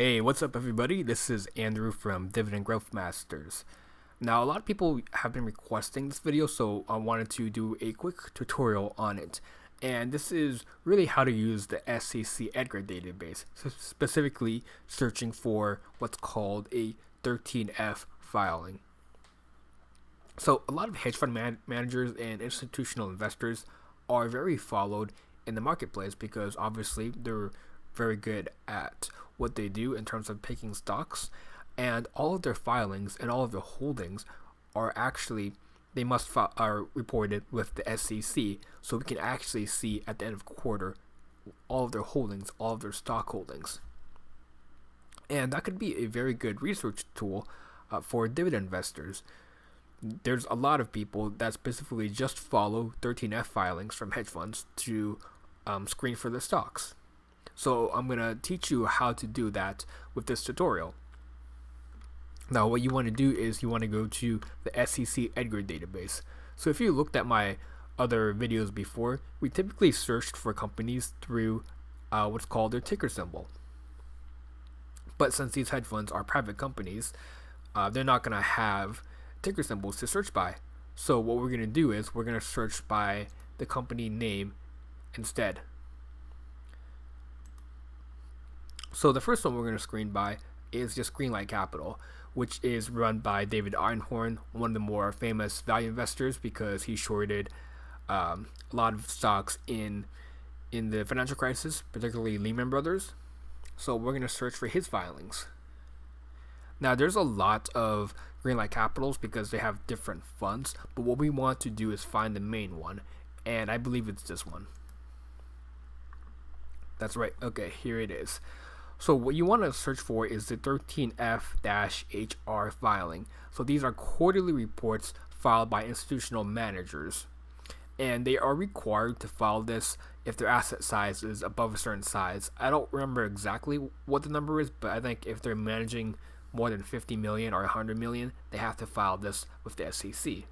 Hey, what's up, everybody? This is Andrew from Dividend Growth Masters. Now, a lot of people have been requesting this video, so I wanted to do a quick tutorial on it. And this is really how to use the SEC Edgar database, so specifically searching for what's called a 13F filing. So, a lot of hedge fund managers and institutional investors are very followed in the marketplace because obviously they're very good at what they do in terms of picking stocks, and all of their filings and all of their holdings are actually are reported with the SEC, so we can actually see at the end of the quarter all of their holdings, all of their stock holdings, and that could be a very good research tool for dividend investors. There's a lot of people that specifically just follow 13F filings from hedge funds to screen for the stocks. So I'm going to teach you how to do that with this tutorial. Now what you want to do is you want to go to the SEC Edgar database. So if you looked at my other videos before, we typically searched for companies through what's called their ticker symbol. But since these hedge funds are private companies, they're not going to have ticker symbols to search by. So what we're going to do is we're going to search by the company name instead. So the first one we're going to screen by is just Greenlight Capital, which is run by David Einhorn, one of the more famous value investors because he shorted a lot of stocks in the financial crisis, particularly Lehman Brothers. So we're going to search for his filings. Now there's a lot of Greenlight Capitals because they have different funds, but what we want to do is find the main one, and I believe it's this one. That's right. Okay, here it is. So what you want to search for is the 13F-HR filing. So these are quarterly reports filed by institutional managers, and they are required to file this if their asset size is above a certain size. I don't remember exactly what the number is, but I think if they're managing more than 50 million or 100 million, they have to file this with the SEC.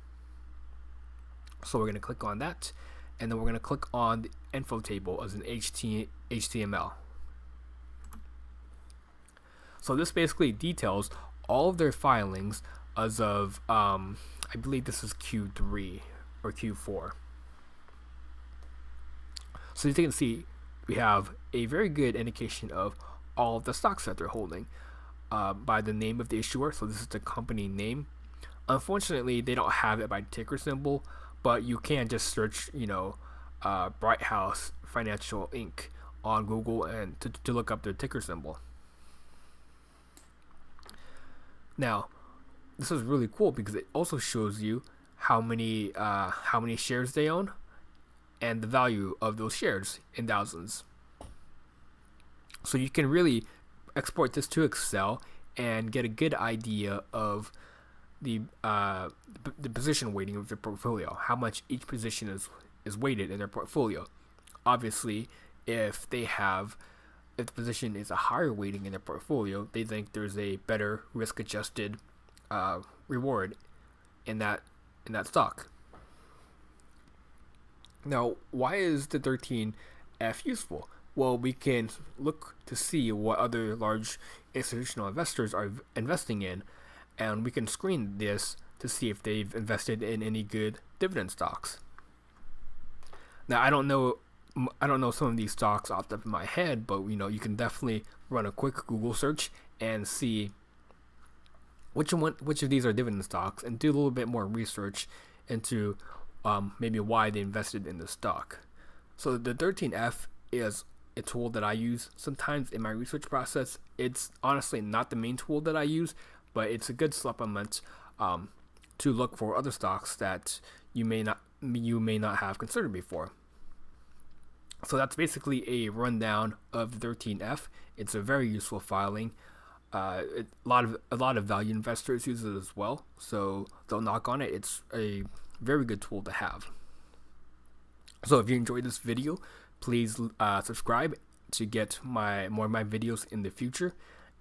So we're going to click on that, and then we're going to click on the info table as an HTML. So this basically details all of their filings as of, I believe this is Q3 or Q4. So as you can see, we have a very good indication of all of the stocks that they're holding by the name of the issuer. So this is the company name. Unfortunately, they don't have it by ticker symbol, but you can just search, Bright House Financial Inc. on Google and to look up their ticker symbol. Now, this is really cool because it also shows you how many shares they own and the value of those shares in thousands. So you can really export this to Excel and get a good idea of the position weighting of their portfolio, how much each position is weighted in their portfolio. Obviously, if the position is a higher weighting in their portfolio, they think there's a better risk-adjusted reward in that stock. Now, why is the 13F useful? Well, we can look to see what other large institutional investors are investing in, and we can screen this to see if they've invested in any good dividend stocks. Now, I don't know some of these stocks off the top of my head, but you can definitely run a quick Google search and see which of these are dividend stocks, and do a little bit more research into maybe why they invested in the stock. So the 13F is a tool that I use sometimes in my research process. It's honestly not the main tool that I use, but it's a good supplement to look for other stocks that you may not have considered before. So that's basically a rundown of the 13F. It's a very useful filing. A lot of value investors use it as well, so don't knock on it. It's a very good tool to have. So if you enjoyed this video, please subscribe to get more of my videos in the future.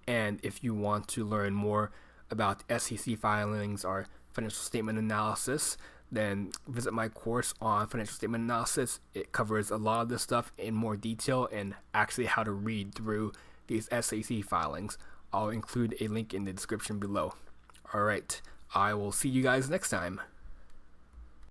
And if you want to learn more about SEC filings or financial statement analysis, then visit my course on financial statement analysis. It covers a lot of this stuff in more detail and actually how to read through these SEC filings. I'll include a link in the description below. Alright, I will see you guys next time.